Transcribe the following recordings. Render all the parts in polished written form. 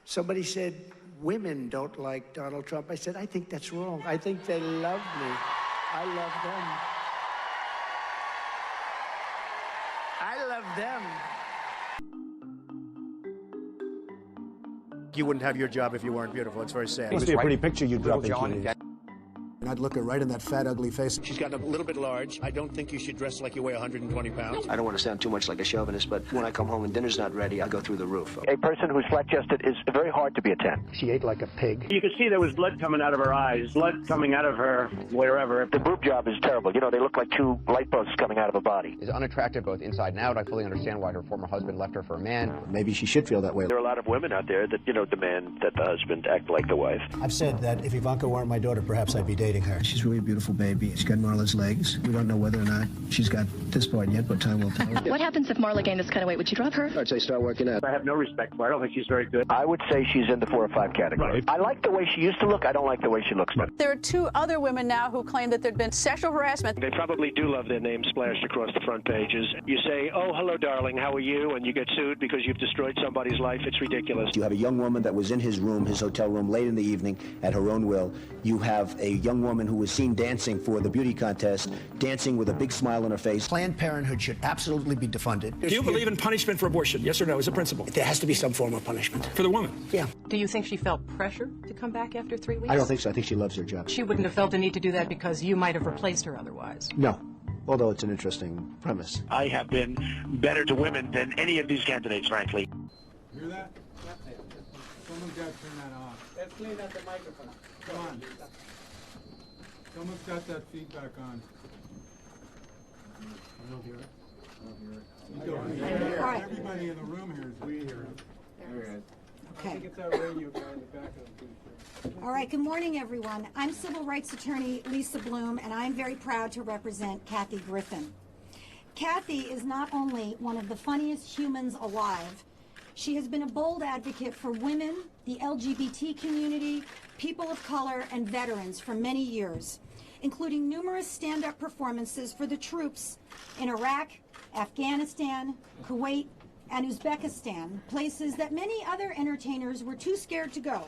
Somebody said, women don't like Donald Trump. I said, I think that's wrong. I think they love me. I love them. I love them. You wouldn't have your job if you weren't beautiful. It's very sad. It must be a pretty picture you drop into. And I'd look her right in that fat, ugly face. She's gotten a little bit large. I don't think you should dress like you weigh 120 pounds. I don't want to sound too much like a chauvinist, but when I come home and dinner's not ready, I go through the roof. A person who's flat-chested is very hard to be a 10. She ate like a pig. You could see there was blood coming out of her eyes, blood coming out of her wherever. The boob job is terrible. You know, they look like two light bulbs coming out of a body. Is unattractive both inside and out. I fully understand why her former husband left her for a man. Maybe she should feel that way. There are a lot of women out there that, you know, demand that the husband act like the wife. I've said that if Ivanka weren't my daughter, perhaps I'd be dating her. She's really a beautiful baby. She's got Marla's legs. We don't know whether or not she's got this part yet, but time will tell. What happens if Marla gained this kind of weight? Would you drop her? I'd say start working out. I have no respect for her. I don't think she's very good. I would say she's in the 4 or 5 category. Right. I like the way she used to look. I don't like the way she looks now. There are 2 other women now who claim that there'd been sexual harassment. They probably do love their names splashed across the front pages. You say, oh, hello, darling, how are you? And you get sued because you've destroyed somebody's life. It's ridiculous. You have a young woman that was in his room, his hotel room, late in the evening at her own will. You have a young woman who was seen dancing for the beauty contest, dancing with a big smile on her face. Planned Parenthood should absolutely be defunded. Do you believe in punishment for abortion? Yes or no, as a principle? There has to be some form of punishment. For the woman? Yeah. Do you think she felt pressure to come back after 3 weeks? I don't think so. I think she loves her job. She wouldn't have felt the need to do that because you might have replaced her otherwise. No. Although it's an interesting premise. I have been better to women than any of these candidates, frankly. Hear that? Someone's got to turn that off. Let's clean up the microphone. Come on. Someone's got that feedback on. I don't hear it. I don't hear it. All right. Everybody in the room hears it. We hear it. Okay. I think it's that radio guy in the back of the picture. All right, good morning, everyone. I'm civil rights attorney Lisa Bloom, and I'm very proud to represent Cathy Griffin. Cathy is not only one of the funniest humans alive, she has been a bold advocate for women, the LGBT community, people of color, and veterans for many years, including numerous stand-up performances for the troops in Iraq, Afghanistan, Kuwait, and Uzbekistan, places that many other entertainers were too scared to go.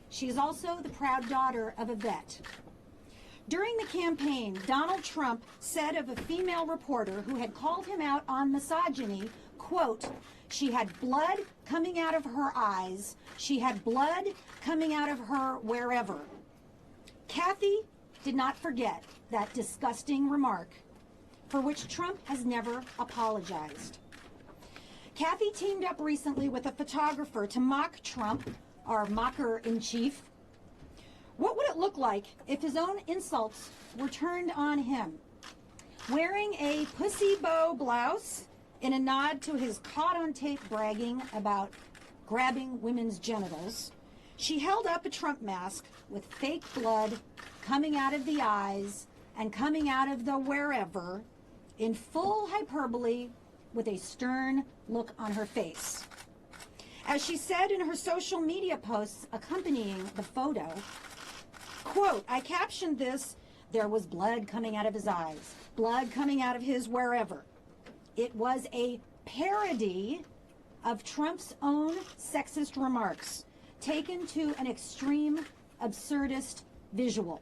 She is also the proud daughter of a vet. During the campaign, Donald Trump said of a female reporter who had called him out on misogyny, quote, she had blood coming out of her eyes. She had blood coming out of her wherever. Cathy did not forget that disgusting remark, for which Trump has never apologized. Cathy teamed up recently with a photographer to mock Trump, our mocker-in-chief. What would it look like if his own insults were turned on him? Wearing a pussy bow blouse in a nod to his caught-on-tape bragging about grabbing women's genitals, she held up a Trump mask with fake blood coming out of the eyes and coming out of the wherever in full hyperbole with a stern look on her face. As she said in her social media posts accompanying the photo, quote, I captioned this, there was blood coming out of his eyes, blood coming out of his wherever. It was a parody of Trump's own sexist remarks, taken to an extreme, absurdist visual.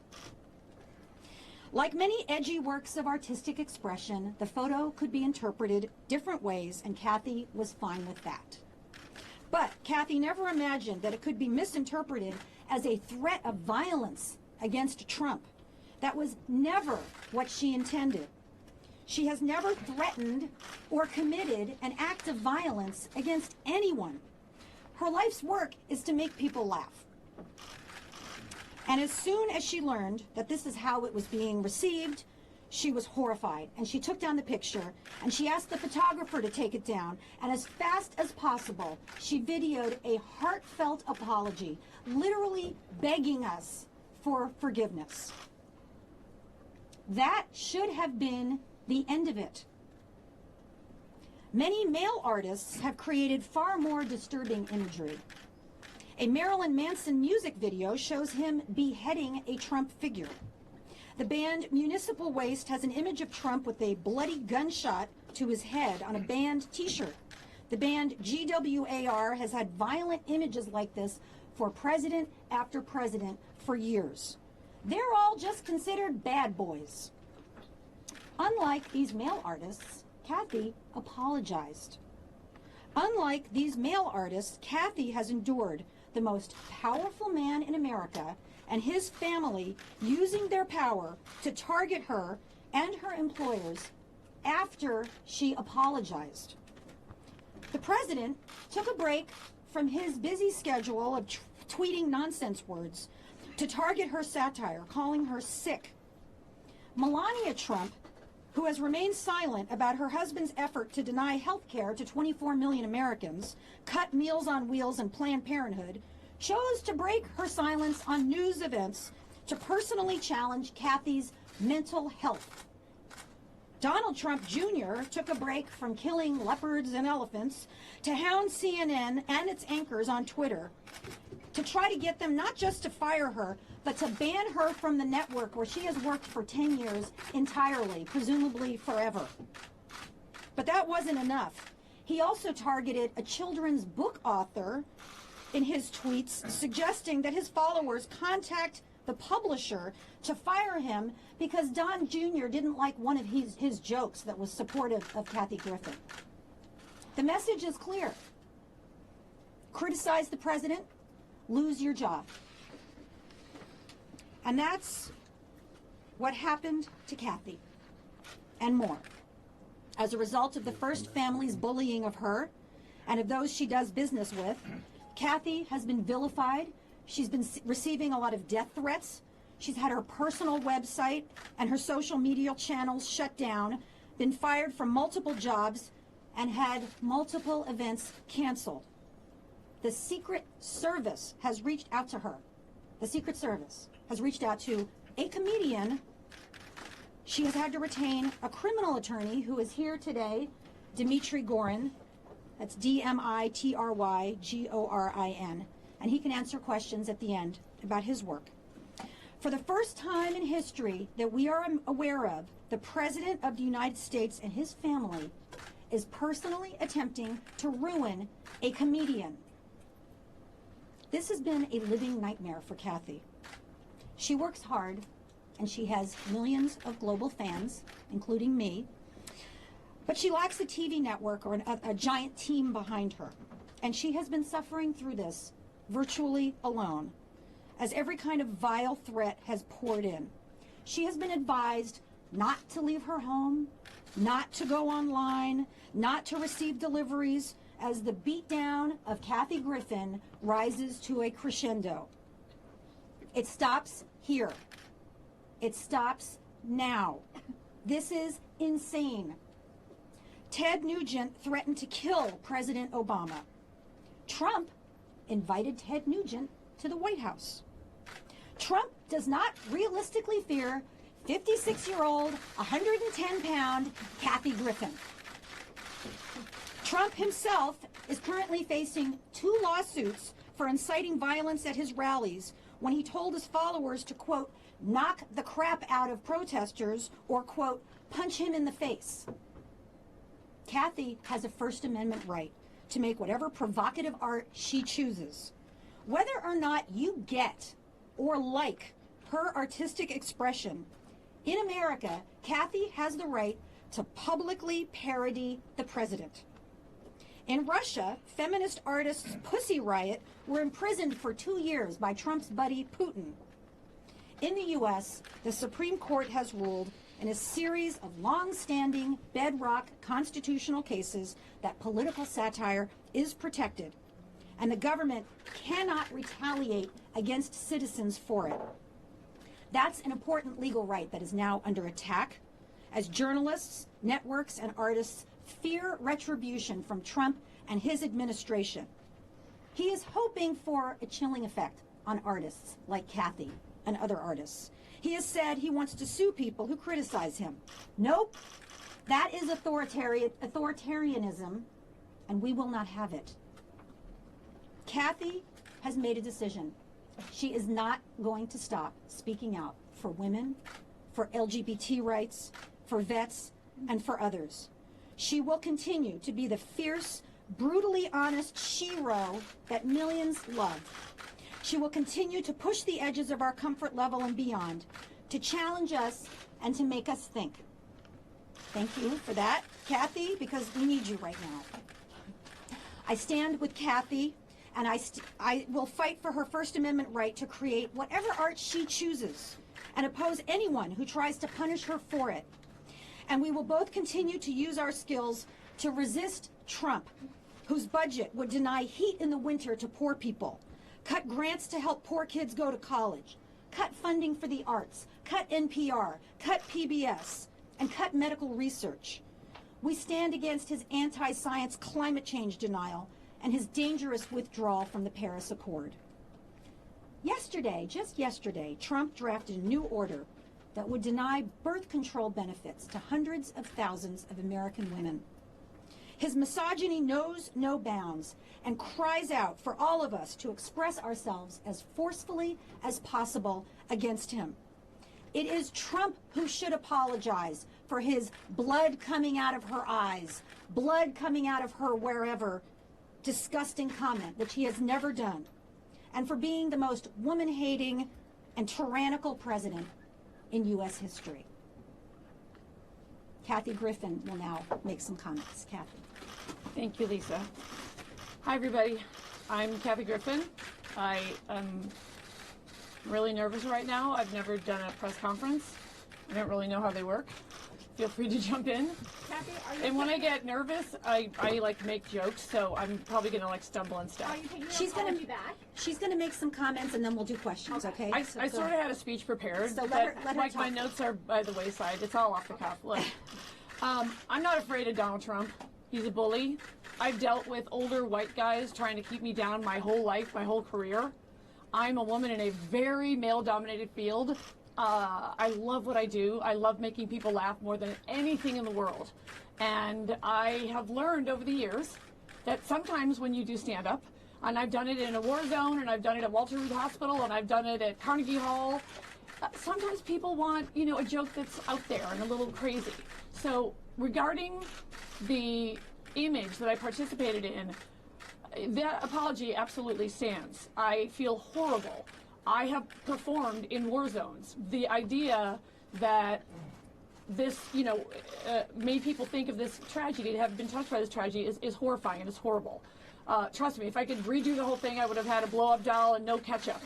Like many edgy works of artistic expression, the photo could be interpreted different ways, and Cathy was fine with that. But Cathy never imagined that it could be misinterpreted as a threat of violence against Trump. That was never what she intended. She has never threatened or committed an act of violence against anyone. Her life's work is to make people laugh. And as soon as she learned that this is how it was being received, she was horrified, and she took down the picture, and she asked the photographer to take it down, and as fast as possible, she videoed a heartfelt apology, literally begging us for forgiveness. That should have been the end of it. Many male artists have created far more disturbing imagery. A Marilyn Manson music video shows him beheading a Trump figure. The band Municipal Waste has an image of Trump with a bloody gunshot to his head on a band t-shirt. The band GWAR has had violent images like this for president after president for years. They're all just considered bad boys. Unlike these male artists, Cathy apologized. Unlike these male artists, Cathy has endured the most powerful man in America and his family using their power to target her and her employers after she apologized. The president took a break from his busy schedule of tweeting nonsense words to target her satire, calling her sick. Melania Trump, who has remained silent about her husband's effort to deny health care to 24 million Americans, cut Meals on Wheels and Planned Parenthood, chose to break her silence on news events to personally challenge Cathy's mental health. Donald Trump Jr. took a break from killing leopards and elephants to hound CNN and its anchors on Twitter to try to get them not just to fire her, but to ban her from the network where she has worked for 10 years entirely, presumably forever. But that wasn't enough. He also targeted a children's book author in his tweets, suggesting that his followers contact the publisher to fire him because Don Jr. didn't like one of his jokes that was supportive of Cathy Griffin. The message is clear. Criticize the president, lose your job. And that's what happened to Cathy, and more. As a result of the First Family's bullying of her and of those she does business with, Cathy has been vilified. She's been receiving a lot of death threats. She's had her personal website and her social media channels shut down, been fired from multiple jobs, and had multiple events canceled. The Secret Service has reached out to her. The Secret Service has reached out to a comedian. She has had to retain a criminal attorney who is here today, Dmitry Gorin. That's D-M-I-T-R-Y-G-O-R-I-N. And he can answer questions at the end about his work. For the first time in history that we are aware of, the President of the United States and his family is personally attempting to ruin a comedian. This has been a living nightmare for Cathy. She works hard, and she has millions of global fans, including me, but she lacks a TV network or a giant team behind her. And she has been suffering through this virtually alone, as every kind of vile threat has poured in. She has been advised not to leave her home, not to go online, not to receive deliveries, as the beatdown of Cathy Griffin rises to a crescendo. It stops here. It stops now. This is insane. Ted Nugent threatened to kill President Obama. Trump invited Ted Nugent to the White House. Trump does not realistically fear 56-year-old, 110-pound Cathy Griffin. Trump himself is currently facing 2 lawsuits for inciting violence at his rallies when he told his followers to, quote, knock the crap out of protesters or, quote, punch him in the face. Cathy has a First Amendment right to make whatever provocative art she chooses. Whether or not you get or like her artistic expression, in America, Cathy has the right to publicly parody the president. In Russia, feminist artists Pussy Riot were imprisoned for 2 years by Trump's buddy Putin. In the U.S., the Supreme Court has ruled in a series of long-standing bedrock constitutional cases that political satire is protected, and the government cannot retaliate against citizens for it. That's an important legal right that is now under attack as journalists, networks, and artists fear retribution from Trump and his administration. He is hoping for a chilling effect on artists like Cathy and other artists. He has said he wants to sue people who criticize him. Nope, that is authoritarianism, and we will not have it. Cathy has made a decision. She is not going to stop speaking out for women, for LGBT rights, for vets, and for others. She will continue to be the fierce, brutally honest shero that millions love. She will continue to push the edges of our comfort level and beyond, to challenge us and to make us think. Thank you for that, Cathy, because we need you right now. I stand with Cathy, and I will fight for her First Amendment right to create whatever art she chooses and oppose anyone who tries to punish her for it. And we will both continue to use our skills to resist Trump, whose budget would deny heat in the winter to poor people, cut grants to help poor kids go to college, cut funding for the arts, cut NPR, cut PBS, and cut medical research. We stand against his anti-science climate change denial and his dangerous withdrawal from the Paris Accord. Yesterday, just yesterday, Trump drafted a new order that would deny birth control benefits to hundreds of thousands of American women. His misogyny knows no bounds and cries out for all of us to express ourselves as forcefully as possible against him. It is Trump who should apologize for his blood coming out of her eyes, blood coming out of her wherever, disgusting comment, which he has never done, and for being the most woman-hating and tyrannical president in U.S. history. Cathy Griffin will now make some comments. Cathy. Thank you, Lisa. Hi, everybody. I'm Cathy Griffin. I am really nervous right now. I've never done a press conference. I don't really know how they work. Feel free to jump in. Cathy, and when I get nervous, I like make jokes, so I'm probably gonna like stumble and stuff. She's gonna make some comments and then we'll do questions, okay? I sort of had a speech prepared, so but let her like talk. my notes are by the wayside. It's all off the cuff. Look, I'm not afraid of Donald Trump. He's a bully. I've dealt with older white guys trying to keep me down my whole life, my whole career. I'm a woman in a very male-dominated field. I love what I do. I love making people laugh more than anything in the world. And I have learned over the years that sometimes when you do stand-up, and I've done it in a war zone, and I've done it at Walter Reed Hospital, and I've done it at Carnegie Hall, sometimes people want, you know, a joke that's out there and a little crazy. So regarding the image that I participated in, that apology absolutely stands. I feel horrible. I have performed in war zones. The idea that this, you know, made people think of this tragedy, to have been touched by this tragedy, is horrifying and it's horrible. Trust me, if I could redo the whole thing, I would have had a blow-up doll and no ketchup.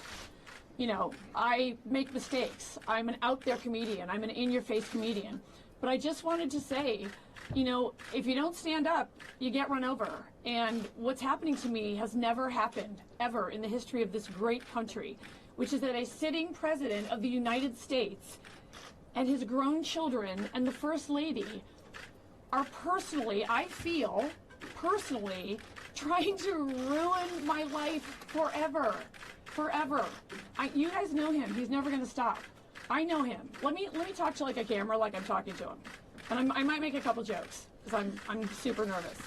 You know, I make mistakes. I'm an out-there comedian. I'm an in-your-face comedian. But I just wanted to say, you know, if you don't stand up, you get run over. And what's happening to me has never happened, ever, in the history of this great country, which is that a sitting president of the United States and his grown children and the First Lady are personally, I feel, personally, trying to ruin my life forever. Forever. You guys know him. He's never going to stop. I know him. Let me talk to like a camera like I'm talking to him. And I might make a couple jokes because I'm super nervous.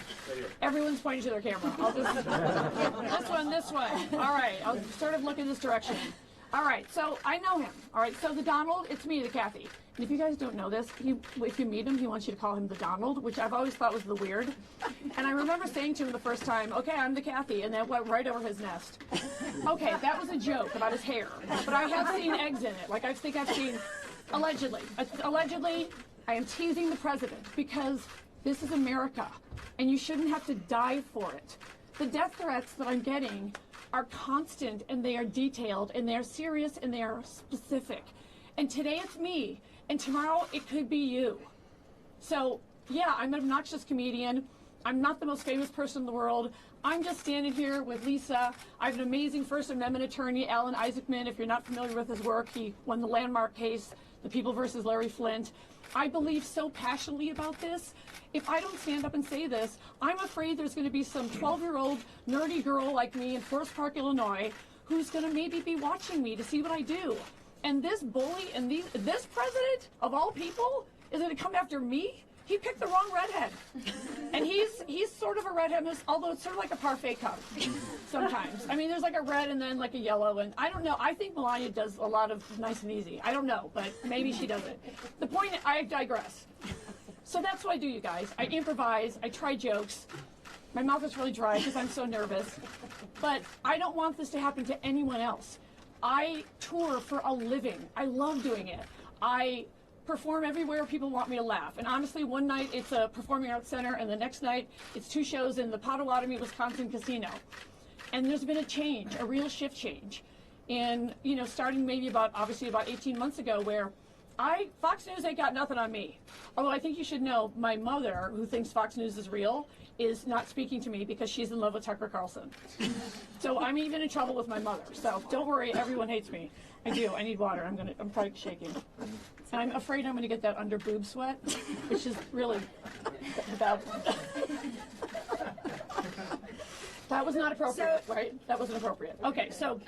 Everyone's pointing to their camera. I'll just this one. All right, I'll sort of look in this direction. All right, so I know him. All right, so the Donald, it's me, the Cathy. And if you guys don't know this, if you meet him, he wants you to call him the Donald, which I've always thought was the weird. And I remember saying to him the first time, okay, I'm the Cathy, and that went right over his nest. Okay, that was a joke about his hair. But I have seen eggs in it. Like I think I've seen, allegedly. Allegedly, I am teasing the president because this is America, and you shouldn't have to die for it. The death threats that I'm getting are constant, and they are detailed, and they are serious, and they are specific. And today it's me, and tomorrow it could be you. So, yeah, I'm an obnoxious comedian. I'm not the most famous person in the world. I'm just standing here with Lisa. I have an amazing First Amendment attorney, Alan Isaacman. If you're not familiar with his work, he won the landmark case, The People versus Larry Flint. I believe so passionately about this. If I don't stand up and say this, I'm afraid there's going to be some 12-year-old nerdy girl like me in Forest Park, Illinois, who's going to maybe be watching me to see what I do. And this bully and this president, of all people, is going to come after me? He picked the wrong redhead. And he's sort of a redhead, although it's sort of like a parfait cup sometimes. I mean, there's like a red and then like a yellow, and I don't know. I think Melania does a lot of nice and easy. I don't know, but maybe she doesn't. The point, I digress. So that's what I do, you guys. I improvise, I try jokes, My mouth is really dry because I'm so nervous. But I don't want this to happen to anyone else. I tour for a living. I love doing it. I perform everywhere people want me to laugh. And honestly, one night it's a performing arts center, and the next night it's 2 shows in the Potawatomi, Wisconsin casino. And there's been a change, a real shift change. In, you know, starting maybe obviously about 18 months ago, where Fox News ain't got nothing on me. Although I think you should know, my mother, who thinks Fox News is real, is not speaking to me because she's in love with Tucker Carlson. So I'm even in trouble with my mother. So don't worry, everyone hates me. I do. I need water. I'm probably shaking. And I'm afraid I'm going to get that under boob sweat, which is really bad. That was not appropriate, right? That wasn't appropriate. Okay, so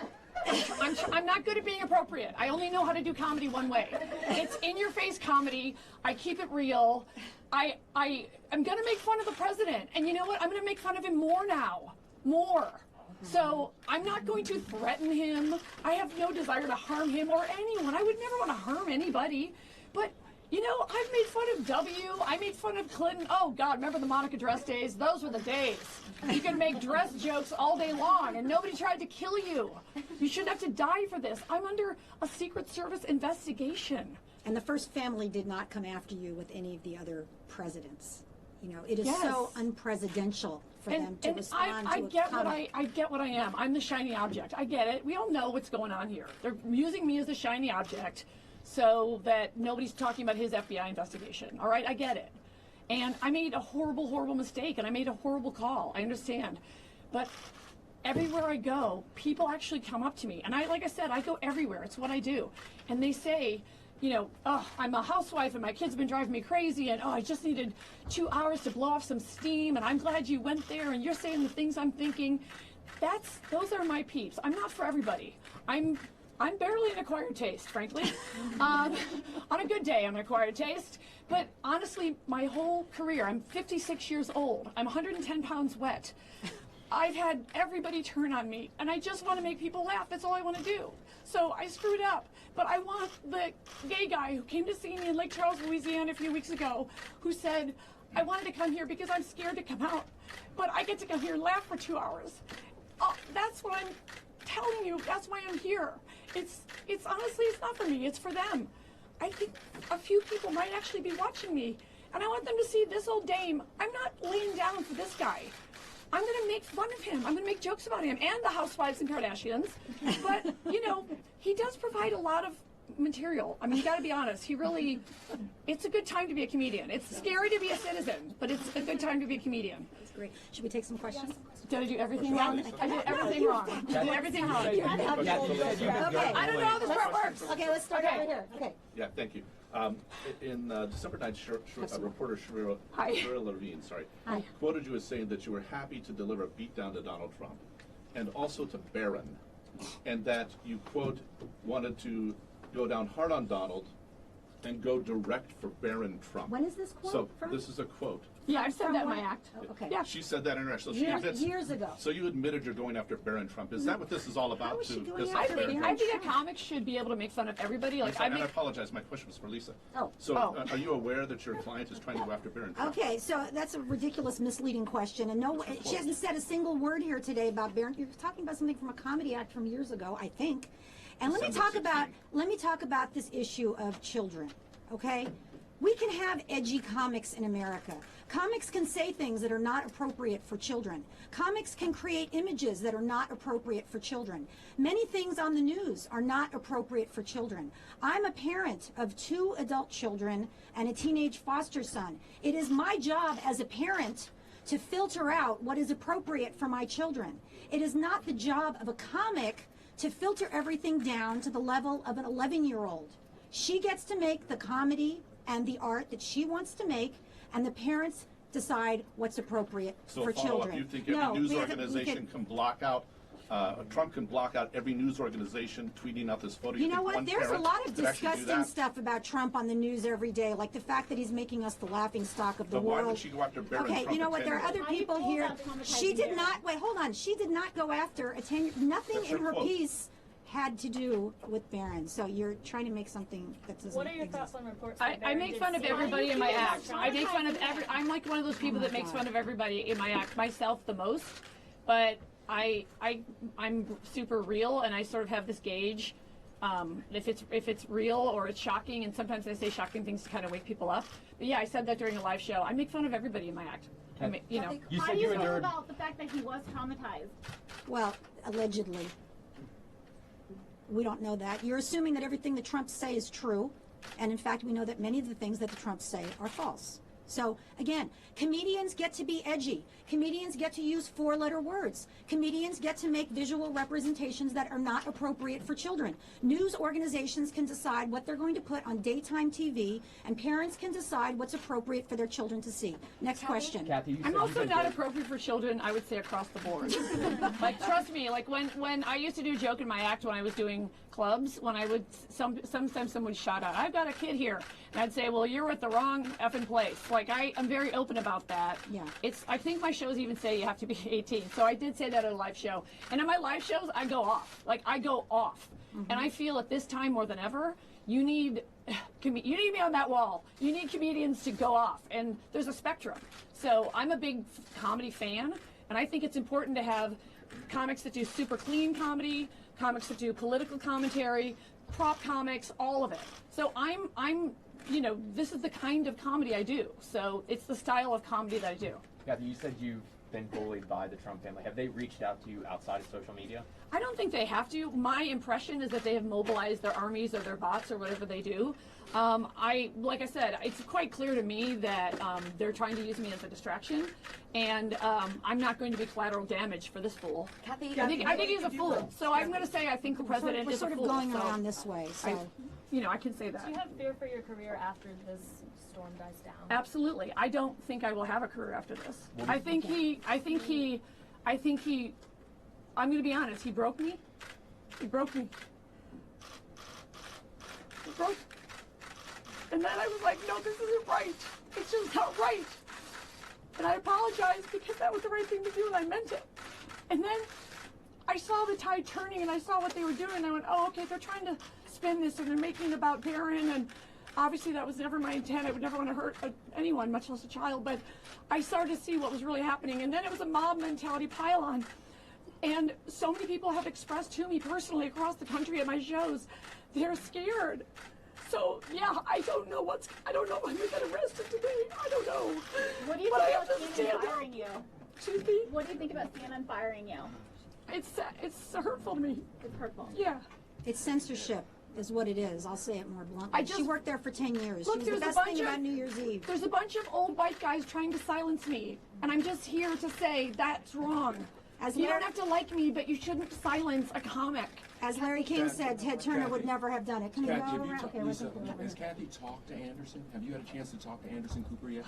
I'm not good at being appropriate. I only know how to do comedy one way. It's in-your-face comedy. I keep it real. I'm going to make fun of the president. And you know what? I'm going to make fun of him more now. More. So I'm not going to threaten him. I have no desire to harm him or anyone. I would never want to harm anybody. But, you know, I've made fun of W. I made fun of Clinton. Oh, God, remember the Monica dress days? Those were the days. You could make dress jokes all day long, and nobody tried to kill you. You shouldn't have to die for this. I'm under a Secret Service investigation. And the first family did not come after you with any of the other presidents. You know, it is so unpresidential for them to respond to a comment. I get what I am. I'm the shiny object. I get it. We all know what's going on here. They're using me as a shiny object so that nobody's talking about his FBI investigation. All right, I get it. And I made a horrible, horrible mistake, and I made a horrible call. I understand. But everywhere I go, people actually come up to me. And like I said, I go everywhere. It's what I do. And they say, you know, oh, I'm a housewife and my kids have been driving me crazy, and oh, I just needed 2 hours to blow off some steam, and I'm glad you went there, and you're saying the things I'm thinking. Those are my peeps. I'm not for everybody. I'm barely an acquired taste, frankly. On a good day, I'm an acquired taste. But honestly, my whole career, I'm 56 years old. I'm 110 pounds wet. I've had everybody turn on me, and I just want to make people laugh. That's all I want to do. So I screwed up. But I want the gay guy who came to see me in Lake Charles, Louisiana a few weeks ago, who said, I wanted to come here because I'm scared to come out, but I get to come here and laugh for 2 hours. That's what I'm telling you. That's why I'm here. It's honestly, it's not for me. It's for them. I think a few people might actually be watching me, and I want them to see this old dame. I'm not laying down for this guy. I'm going to make fun of him. I'm going to make jokes about him and the housewives and Kardashians. But, you know, he does provide a lot of material. I mean, you got to be honest. It's a good time to be a comedian. It's scary to be a citizen, but it's a good time to be a comedian. That's great. Should we take some questions? Did I do everything wrong? I did everything wrong. I did everything wrong. Okay. I don't know how this part works. Okay, let's start over here. Okay. Yeah, thank you. In December 9th, reporter Shira Levine, quoted you as saying that you were happy to deliver a beatdown to Donald Trump, and also to Barron, and that you, quote, wanted to go down hard on Donald and go direct for Barron Trump. When is this quote from? This is a quote. Yeah, I've said that in my act. Oh, okay. Yeah. She said that in her act. So years ago. So you admitted you're going after Barron Trump. Is that what this is all about? I think a comic should be able to make fun of everybody. Like, I apologize. My question was for Lisa. Oh. So are you aware that your client is trying to go after Barron Trump? Okay, so that's a ridiculous, misleading question. And she hasn't said a single word here today about Barron. You're talking about something from a comedy act from years ago, I think. And let me talk about this issue of children, okay? We can have edgy comics in America. Comics can say things that are not appropriate for children. Comics can create images that are not appropriate for children. Many things on the news are not appropriate for children. I'm a parent of 2 adult children and a teenage foster son. It is my job as a parent to filter out what is appropriate for my children. It is not the job of a comic to filter everything down to the level of an 11-year-old. She gets to make the comedy and the art that she wants to make, and the parents decide what's appropriate for children. You think every news organization can block out, Trump can block out every news organization tweeting out this photo? You know what? There's a lot of disgusting stuff about Trump on the news every day, like the fact that he's making us the laughing stock of the world. Why would she go after Barron Trump? Okay, you know what? There are other people here. She did not. Wait, hold on. She did not go after a 10-year. Nothing in her piece. had to do with Barron. So you're trying to make something that doesn't What are your exist. thoughts on reports? I make fun of everybody in my act. I make fun of I'm like one of those people that makes fun of everybody in my act, myself the most. But I'm super real, and I sort of have this gauge. If it's real or it's shocking, and sometimes I say shocking things to kind of wake people up. But yeah, I said that during a live show. I make fun of everybody in my act. I mean, you know. How do you feel about the fact that he was traumatized? Well, allegedly. We don't know that. You're assuming that everything the Trumps say is true, and in fact, we know that many of the things that the Trumps say are false. So, again, comedians get to be edgy. Comedians get to use four-letter words. Comedians get to make visual representations that are not appropriate for children. News organizations can decide what they're going to put on daytime TV, and parents can decide what's appropriate for their children to see. Next question. Kathy, I'm also not appropriate for children, I would say, across the board. Like, trust me, like when I used to do a joke in my act when I was doing clubs, when I would, sometimes someone would shout out, "I've got a kid here." And I'd say, "Well, you're at the wrong effing place." Like, I'm very open about that. Yeah. I think my shows even say you have to be 18. So I did say that at a live show. And in my live shows, I go off. Like, I go off. Mm-hmm. And I feel at this time more than ever, you need me on that wall. You need comedians to go off. And there's a spectrum. So I'm a big comedy fan. And I think it's important to have comics that do super clean comedy, comics that do political commentary, prop comics, all of it. So I'm you know, this is the kind of comedy I do. So it's the style of comedy that I do. Kathy, you said you've been bullied by the Trump family. Have they reached out to you outside of social media? I don't think they have to. My impression is that they have mobilized their armies or their bots or whatever they do. Like I said, it's quite clear to me that they're trying to use me as a distraction, and I'm not going to be collateral damage for this fool. Kathy, I think he's a fool. So I'm going to say I think the president is a fool. We're sort of going around this way. So. I can say that. Do you have fear for your career after this storm dies down? Absolutely. I don't think I will have a career after this. I think he, I'm going to be honest, he broke me. He broke me. He broke. And then I was like, no, this isn't right. It's just not right. And I apologized because that was the right thing to do and I meant it. And then I saw the tide turning and I saw what they were doing and I went, oh, okay, they're trying to spin this and they're making it about Barron, and obviously that was never my intent. I would never want to hurt anyone, much less a child, but I started to see what was really happening, and then it was a mob mentality pile-on. And so many people have expressed to me personally across the country at my shows, they're scared. So yeah, I don't know if I'm going to get arrested today. I don't know. What do you think about CNN firing you? Excuse me? What do you think about CNN firing you? It's hurtful to me. It's hurtful. Yeah. It's censorship is what it is. I'll say it more bluntly. She worked there for 10 years. Look, she was the best thing about New Year's Eve. There's a bunch of old white guys trying to silence me, and I'm just here to say that's wrong. You don't have to like me, but you shouldn't silence a comic. As Larry King said, Ted Turner would never have done it. Can we go around? Has Kathy talked to Anderson? Have you had a chance to talk to Anderson Cooper yet?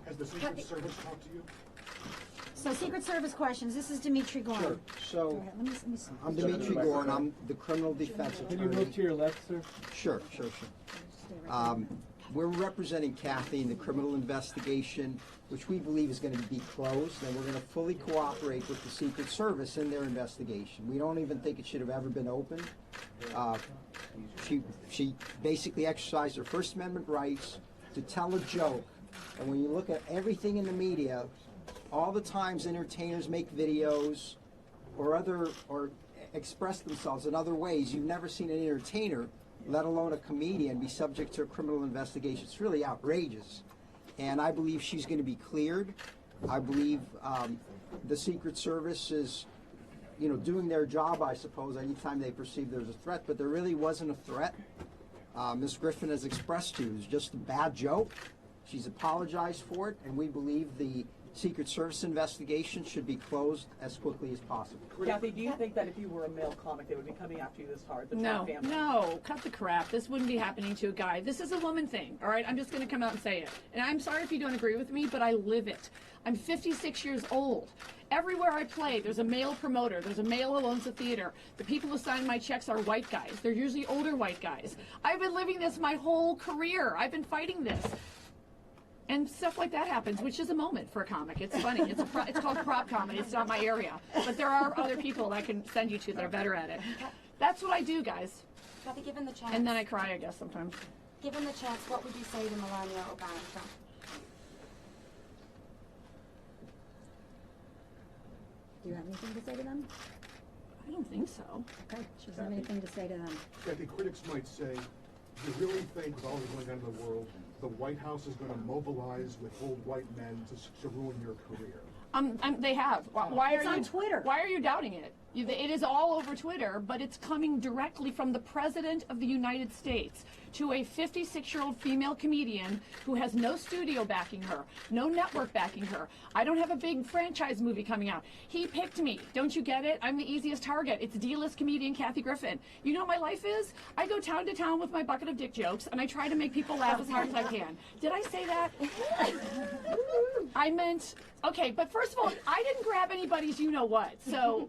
Has the Secret Service talked to you? So, Secret Service questions. This is Dimitri Gorn. Sure. So, let me see. I'm Dimitri Gorn. I'm the criminal defense attorney. Can you move to your left, sir? Sure. We're representing Kathy in the criminal investigation, which we believe is going to be closed, and we're going to fully cooperate with the Secret Service in their investigation. We don't even think it should have ever been opened. She basically exercised her First Amendment rights to tell a joke, and when you look at everything in the media, all the times entertainers make videos or express themselves in other ways, you've never seen an entertainer, let alone a comedian, be subject to a criminal investigation. It's really outrageous. And I believe she's going to be cleared. I believe the Secret Service is, doing their job, I suppose, anytime they perceive there's a threat, but there really wasn't a threat. Ms. Griffin has expressed to you, it was just a bad joke. She's apologized for it, and we believe the Secret Service investigation should be closed as quickly as possible. Kathy, do you think that if you were a male comic, they would be coming after you this hard? The Trump family? No, cut the crap. This wouldn't be happening to a guy. This is a woman thing, all right? I'm just going to come out and say it. And I'm sorry if you don't agree with me, but I live it. I'm 56 years old. Everywhere I play, there's a male promoter. There's a male who owns the theater. The people who sign my checks are white guys. They're usually older white guys. I've been living this my whole career. I've been fighting this. And stuff like that happens, which is a moment for a comic. It's funny. It's called prop comedy. It's not my area. But there are other people I can send you to that are better at it. That's what I do, guys. Cathy, given the chance. And then I cry, I guess, sometimes. Given the chance, what would you say to Melania or Donald Trump? Do you have anything to say to them? I don't think so. Okay, she doesn't have anything to say to them. Cathy, critics might say, do you really think, with all that's going on in the world, the White House is going to mobilize with old white men to ruin your career? They have. Why It's are you on Twitter. Why are you doubting it? It is all over Twitter, but it's coming directly from the President of the United States to a 56-year-old female comedian who has no studio backing her, no network backing her. I don't have a big franchise movie coming out. He picked me. Don't you get it? I'm the easiest target. It's D-list comedian Cathy Griffin. You know what my life is? I go town to town with my bucket of dick jokes, and I try to make people laugh as hard as I can. Did I say that? I meant, okay, but first of all, I didn't grab anybody's you-know-what, so...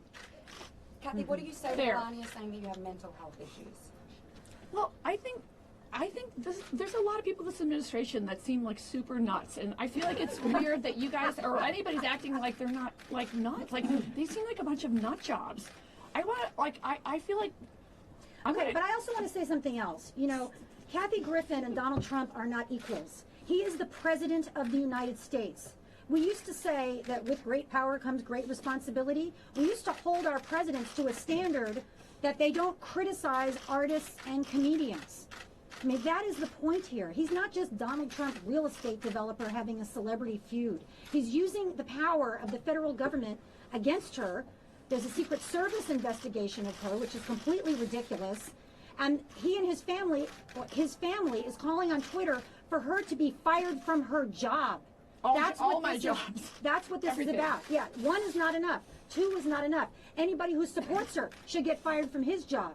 Cathy, what do you say to There. Melania saying that you have mental health issues? Well, I think there's a lot of people in this administration that seem like super nuts, and I feel like it's weird that you guys or anybody's acting like they're not like nuts. Like they seem like a bunch of nut jobs. I feel like I'm Okay, gonna. but I also want to say something else. You know, Cathy Griffin and Donald Trump are not equals. He is the President of the United States. We used to say that with great power comes great responsibility. We used to hold our presidents to a standard that they don't criticize artists and comedians. I mean, that is the point here. He's not just Donald Trump, real estate developer, having a celebrity feud. He's using the power of the federal government against her. There's a Secret Service investigation of her, which is completely ridiculous. And he and his family is calling on Twitter for her to be fired from her job. All my jobs. That's what this is about. Yeah, one is not enough. Two is not enough. Anybody who supports her should get fired from his job.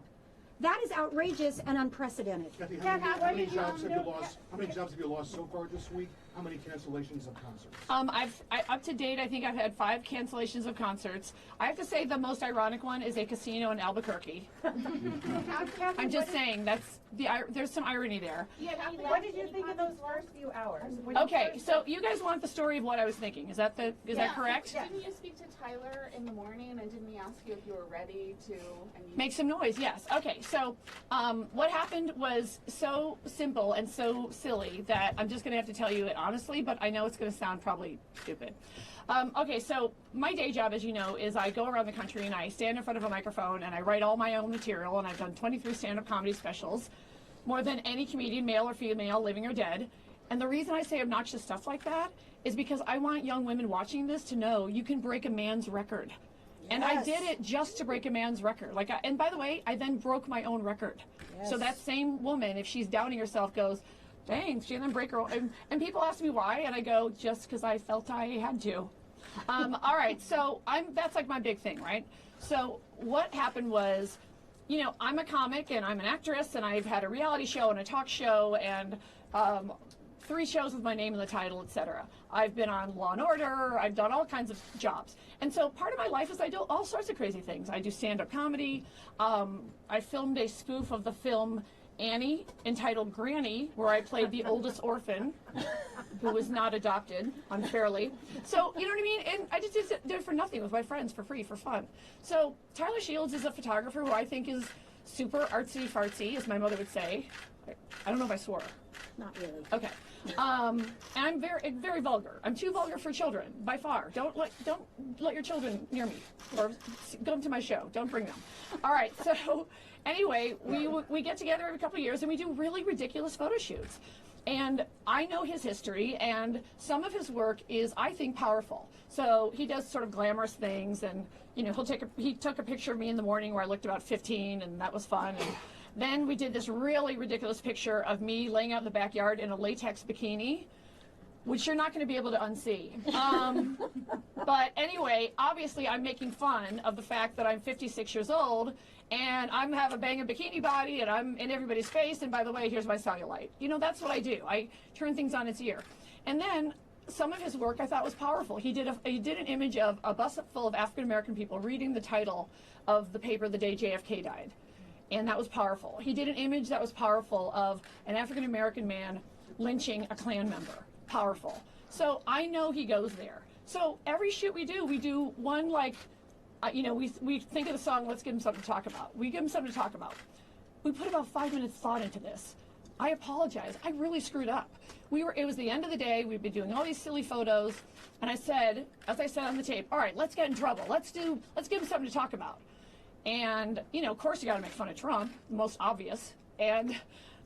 That is outrageous and unprecedented. Cathy, how many jobs have you lost so far this week? How many cancellations of concerts? Up to date, I think I've had 5 cancellations of concerts. I have to say the most ironic one is a casino in Albuquerque. I'm just saying there's some irony there. Yeah, what did you think of those first few hours? Okay, so you guys want the story of what I was thinking? Is that correct? Didn't you speak to Tyler in the morning, and didn't he ask you if you were ready to make some noise? Yes. Okay, so what happened was so simple and so silly that I'm just going to have to tell you it honestly, but I know it's going to sound probably stupid. Okay, so my day job, as you know, is I go around the country and I stand in front of a microphone and I write all my own material, and I've done 23 stand-up comedy specials, more than any comedian, male or female, living or dead. And the reason I say obnoxious stuff like that is because I want young women watching this to know you can break a man's record. Yes. And I did it just to break a man's record. And by the way, I then broke my own record. Yes. So that same woman, if she's doubting herself, goes, dang, she didn't break her own. And people ask me why, and I go, just because I felt I had to. All right, so that's like my big thing, right? So what happened was, you know, I'm a comic and I'm an actress, and I've had a reality show and a talk show and 3 shows with my name in the title, etc. I've been on Law and Order. I've done all kinds of jobs. And so part of my life is I do all sorts of crazy things. I do stand-up comedy. I filmed a spoof of the film Annie, entitled Granny, where I played the oldest orphan who was not adopted unfairly. So, you know what I mean? And I just did it for nothing with my friends, for free, for fun. So Tyler Shields is a photographer who I think is super artsy-fartsy, as my mother would say. I don't know if I swore. Not really. Okay. And I'm very vulgar. I'm too vulgar for children, by far. Don't let your children near me, or come to my show. Don't bring them. All right. So anyway, we get together every couple of years and we do really ridiculous photo shoots. And I know his history, and some of his work is, I think, powerful. So he does sort of glamorous things, and you know, he took a picture of me in the morning where I looked about 15, and that was fun. And then we did this really ridiculous picture of me laying out in the backyard in a latex bikini, which you're not going to be able to unsee. But anyway, obviously I'm making fun of the fact that I'm 56 years old and I have a banging bikini body and I'm in everybody's face, and by the way, here's my cellulite. You know, that's what I do. I turn things on its ear. And then some of his work I thought was powerful. He did an image of a bus full of African-American people reading the title of the paper the day JFK died. And that was powerful. He did an image that was powerful of an African-American man lynching a Klan member. powerful. So I know he goes there. So every shoot we do one like, you know, we think of the song, let's give him something to talk about. We give him something to talk about. We put about 5 minutes thought into this. I apologize. I really screwed up. It was the end of the day. We'd been doing all these silly photos. And I said, as I said on the tape, all right, let's get in trouble. Let's give him something to talk about. And, you know, of course you got to make fun of Trump, most obvious. And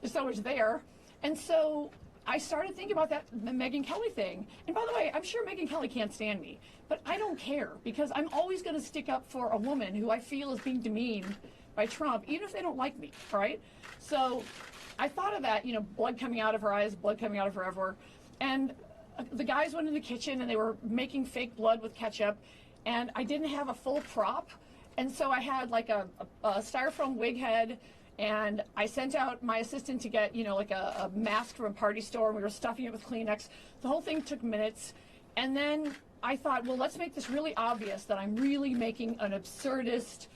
there's so much there. And so I started thinking about that Megyn Kelly thing. And by the way, I'm sure Megyn Kelly can't stand me, but I don't care because I'm always going to stick up for a woman who I feel is being demeaned by Trump, even if they don't like me, right? So I thought of that, you know, blood coming out of her eyes, blood coming out of her everywhere. And the guys went in the kitchen and they were making fake blood with ketchup, and I didn't have a full prop. And so I had like a styrofoam wig head, and I sent out my assistant to get, you know, like a mask from a party store, and we were stuffing it with Kleenex. The whole thing took minutes. And then I thought, well, let's make this really obvious that I'm really making an absurdist,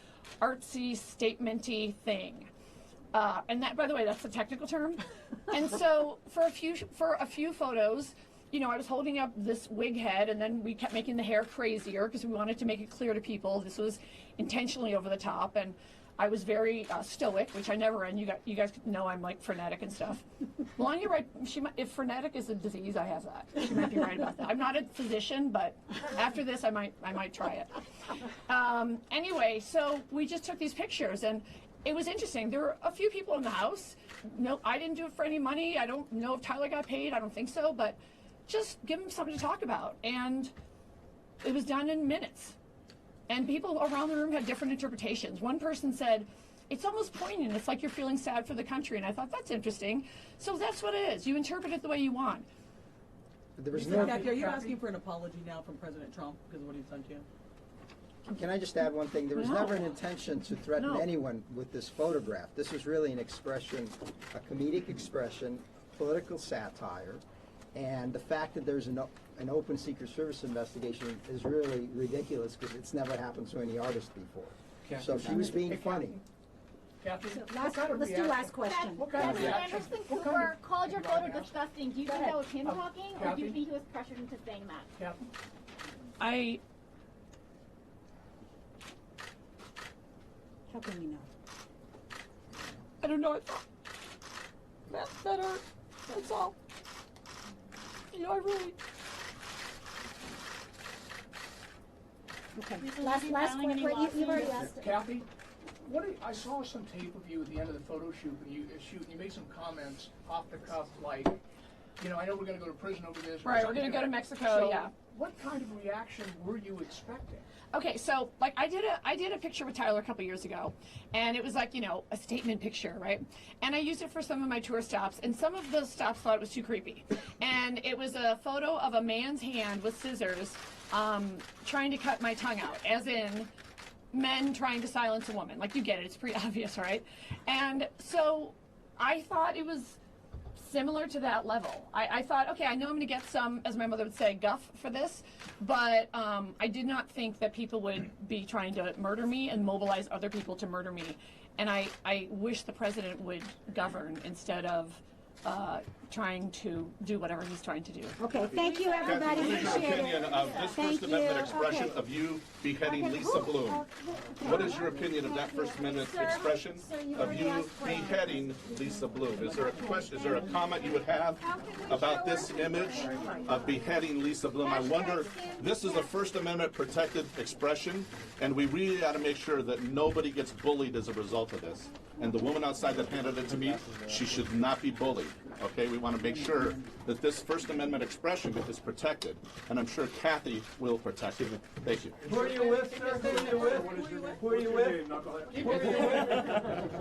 artsy, statement-y thing. And that, by the way, that's the technical term. And so for a few photos, you know, I was holding up this wig head, and then we kept making the hair crazier because we wanted to make it clear to people this was intentionally over the top. And I was very stoic, which I never am. You guys know I'm like frenetic and stuff. Melania, right? If frenetic is a disease, I have that. She might be right about that. I'm not a physician, but after this, I might try it. Anyway, so we just took these pictures, and it was interesting. There were a few people in the house. No, I didn't do it for any money. I don't know if Tyler got paid. I don't think so, but just give him something to talk about. And it was done in minutes. And people around the room had different interpretations. One person said, it's almost poignant. It's like you're feeling sad for the country. And I thought, that's interesting. So that's what it is. You interpret it the way you want. There was Cathy, are you asking for an apology now from President Trump because of what he's done to you? Can I just add one thing? There was never an intention to threaten anyone with this photograph. This was really an expression, a comedic expression, political satire, and the fact that there's an open Secret Service investigation is really ridiculous because it's never happened to any artist before. Cathy, So she was being funny. Kathy, So let's do last question. Cathy, Anderson Cooper called your photo disgusting. Do you think that was him talking, or do you think he was pressured into saying that? How can we know? I don't know. That hurt. That's all. You know, I really. Okay. Last question. You've already asked it. Kathy, I saw some tape of you at the end of the photo shoot, and you made some comments off the cuff, like, you know, I know we're going to go to prison over this. Right, we're going to go to Mexico. So yeah. What kind of reaction were you expecting? Okay, so like I did a picture with Tyler a couple years ago, and it was like, you know, a statement picture, right? And I used it for some of my tour stops, and some of the stops thought it was too creepy. And it was a photo of a man's hand with scissors trying to cut my tongue out, as in men trying to silence a woman. Like, you get it, it's pretty obvious, right? And so I thought it was similar to that level. I thought, okay, I know I'm going to get some, as my mother would say, guff for this, but I did not think that people would be trying to murder me and mobilize other people to murder me. And I wish the president would govern instead of trying to do whatever he's trying to do. Okay, thank you, everybody. Kathy, what's your opinion of this First Amendment expression of you beheading Lisa Bloom? What is your opinion of that First Amendment expression of you beheading Lisa Bloom? Is there a question? Is there a comment you would have about this image of beheading Lisa Bloom? I wonder. This is a First Amendment protected expression, and we really got to make sure that nobody gets bullied as a result of this. And the woman outside that handed it to me, she should not be bullied. Okay, we want to make sure that this First Amendment expression is protected, and I'm sure Kathy will protect it. Thank you. Who are you with, sir? Who are you with? Who are you with? Who are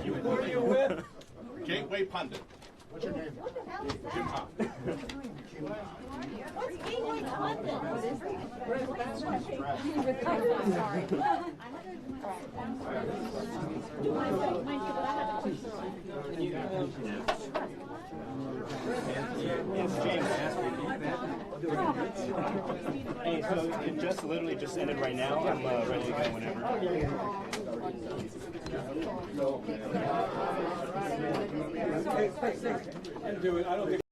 you with? Who are you with? Gateway Pundit. What's your name? Jim Hoff. What's Gateway Pundit? It's James. Hey, so it just literally just ended right now. I'm ready to go whenever. Do it. I don't think